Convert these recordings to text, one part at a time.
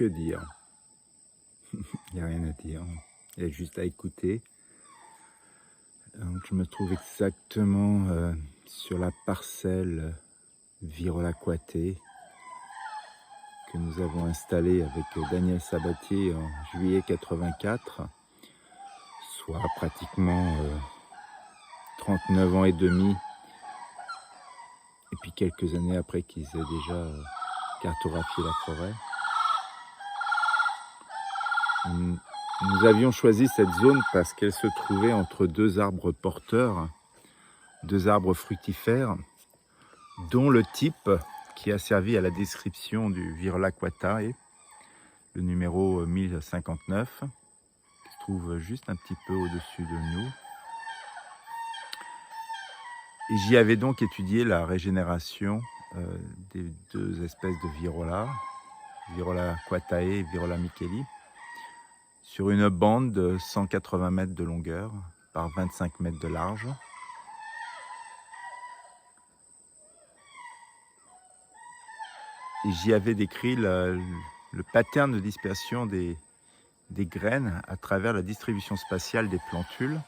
Que dire? Il n'y a rien à dire. Il y a juste à écouter. Donc, je me trouve exactement sur la parcelle Virola-Quatté que nous avons installée avec Daniel Sabatier en juillet 84, soit pratiquement 39 ans et demi, et puis quelques années après qu'ils aient déjà cartographié la forêt. Nous avions choisi cette zone parce qu'elle se trouvait entre deux arbres porteurs, deux arbres fructifères, dont le type qui a servi à la description du Virola-Quatté, le numéro 1059, qui se trouve juste un petit peu au-dessus de nous. Et j'y avais donc étudié la régénération des deux espèces de Virola, Virola-Quatté et Virola-Micheli, sur une bande de 180 mètres de longueur par 25 mètres de large. Et j'y avais décrit le pattern de dispersion des graines à travers la distribution spatiale des plantules.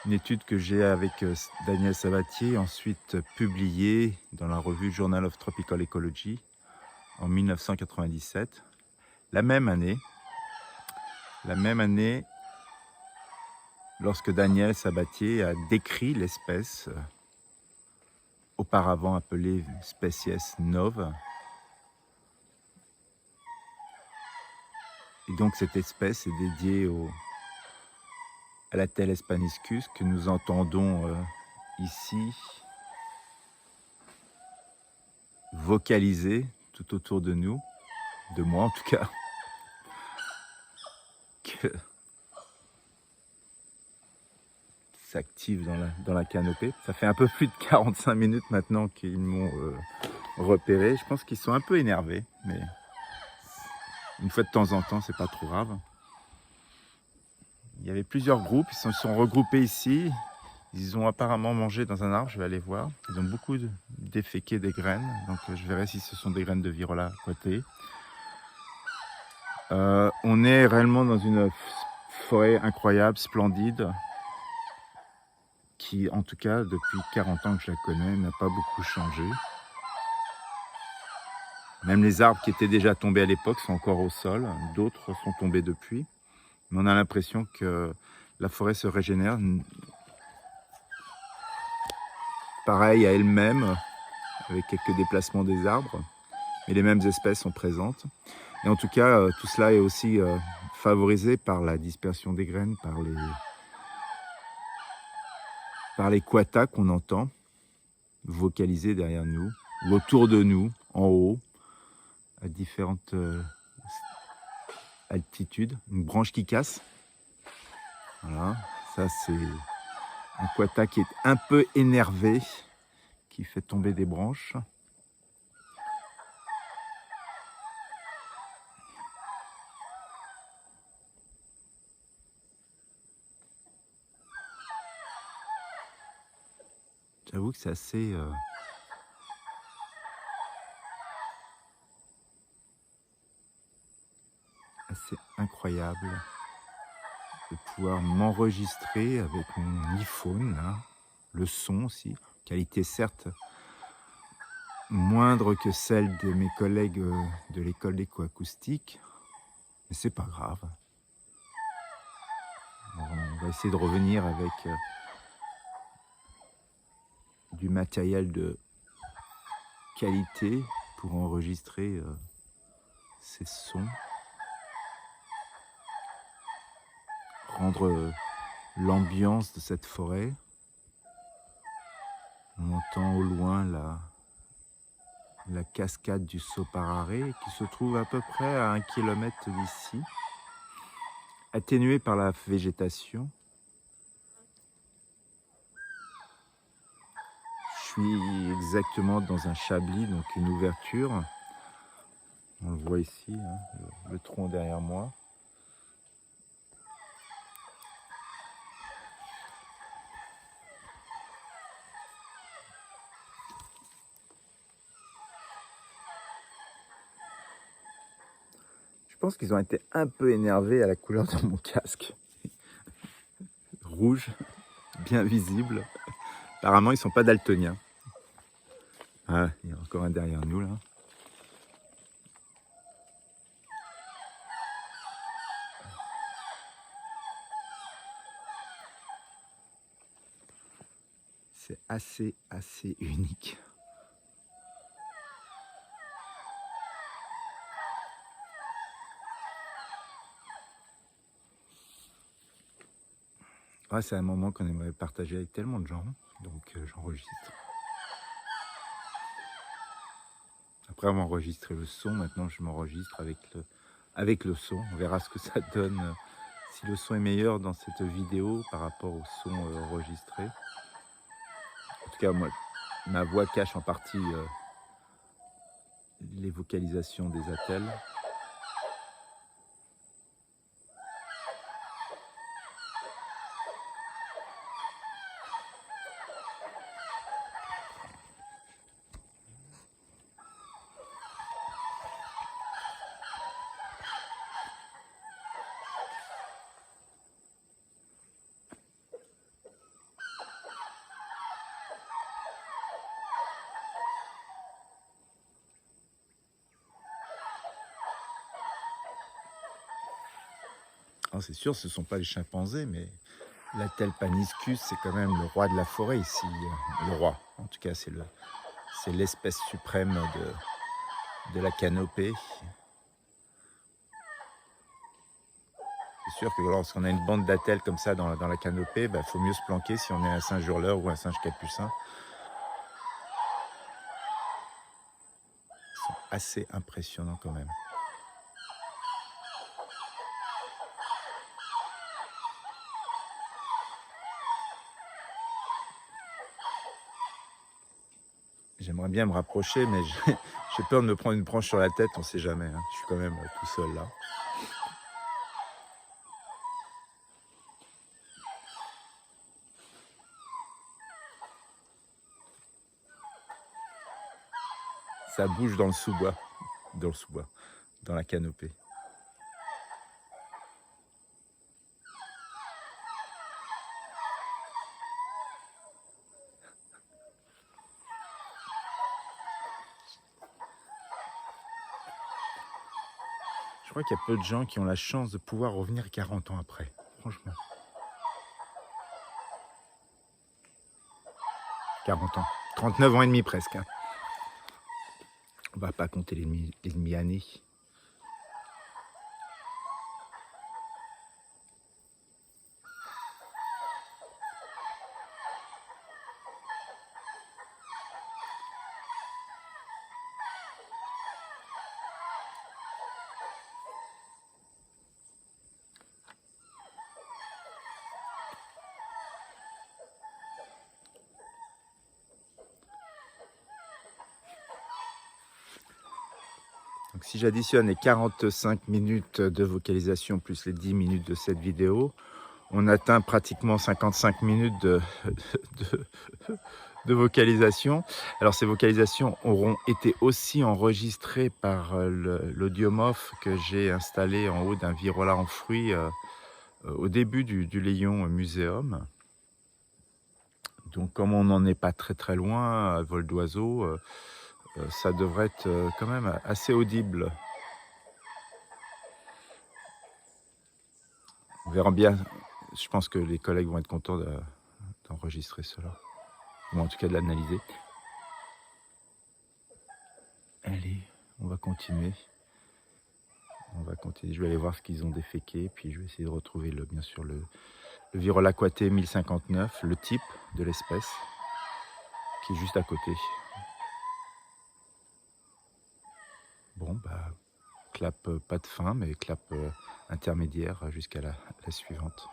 Une étude que j'ai avec Daniel Sabatier ensuite publiée dans la revue Journal of Tropical Ecology en 1997. La même année, lorsque Daniel Sabatier a décrit l'espèce, auparavant appelée Species Nove. Et donc cette espèce est dédiée à la Telle Hispanicus que nous entendons ici vocaliser tout autour de nous, de moi en tout cas, qui s'active dans la canopée. Ça fait un peu plus de 45 minutes maintenant qu'ils m'ont repéré. Je pense qu'ils sont un peu énervés, mais une fois de temps en temps, c'est pas trop grave. Il y avait plusieurs groupes, ils se sont regroupés ici. Ils ont apparemment mangé dans un arbre, je vais aller voir. Ils ont beaucoup déféqué des graines, donc je verrai si ce sont des graines de Virola-Quatté. On est réellement dans une forêt incroyable, splendide, qui, en tout cas, depuis 40 ans que je la connais, n'a pas beaucoup changé. Même les arbres qui étaient déjà tombés à l'époque sont encore au sol, d'autres sont tombés depuis. Mais on a l'impression que la forêt se régénère, pareil à elle-même, avec quelques déplacements des arbres, mais les mêmes espèces sont présentes. Et en tout cas, tout cela est aussi favorisé par la dispersion des graines, par les quattas qu'on entend vocaliser derrière nous, ou autour de nous, en haut, à différentes altitudes. Une branche qui casse. Voilà, ça c'est un quatta qui est un peu énervé, qui fait tomber des branches. J'avoue que c'est assez incroyable de pouvoir m'enregistrer avec mon iPhone, là. Le son aussi, qualité certes moindre que celle de mes collègues de l'école d'écoacoustique, mais c'est pas grave. On va essayer de revenir avec du matériel de qualité pour enregistrer ces sons, rendre l'ambiance de cette forêt. On entend au loin la cascade du Sopararé qui se trouve à peu près à 1 kilomètre d'ici, atténuée par la végétation. Je suis exactement dans un chablis, donc une ouverture. On le voit ici, hein, le tronc derrière moi. Je pense qu'ils ont été un peu énervés à la couleur de mon casque. Rouge, bien visible. Apparemment, ils sont pas daltoniens. Ah, il y a encore un derrière nous, là. C'est assez unique. Ouais, c'est un moment qu'on aimerait partager avec tellement de gens, donc j'enregistre. Après avoir enregistré le son, maintenant je m'enregistre avec le son. On verra ce que ça donne, si le son est meilleur dans cette vidéo par rapport au son enregistré. En tout cas, moi, ma voix cache en partie les vocalisations des attelles. Alors c'est sûr, ce ne sont pas les chimpanzés, mais l'attelle paniscus, c'est quand même le roi de la forêt ici. Le roi, en tout cas, c'est l'espèce suprême de la canopée. C'est sûr que lorsqu'on a une bande d'attelles comme ça dans la canopée, il faut mieux se planquer si on est un singe hurleur ou un singe capucin. Ils sont assez impressionnants quand même. J'aimerais bien me rapprocher, mais j'ai peur de me prendre une branche sur la tête, on ne sait jamais. Hein. Je suis quand même tout seul là. Ça bouge dans le sous-bois, dans la canopée. Je crois qu'il y a peu de gens qui ont la chance de pouvoir revenir 40 ans après, franchement. 40 ans. 39 ans et demi presque. Hein. On va pas compter les demi-années. Donc si j'additionne les 45 minutes de vocalisation plus les 10 minutes de cette vidéo, on atteint pratiquement 55 minutes de vocalisation. Alors ces vocalisations auront été aussi enregistrées par l'audiomorphe que j'ai installé en haut d'un Virola en fruits au début du Léon Muséum. Donc comme on n'en est pas très loin, à vol d'oiseau, ça devrait être quand même assez audible. On verra bien. Je pense que les collègues vont être contents d'enregistrer cela. Ou en tout cas de l'analyser. Allez, on va continuer. Je vais aller voir ce qu'ils ont déféqué. Puis je vais essayer de retrouver bien sûr le Virola aquaté 1059, le type de l'espèce, qui est juste à côté. Bon, clap pas de fin, mais clap intermédiaire jusqu'à la suivante.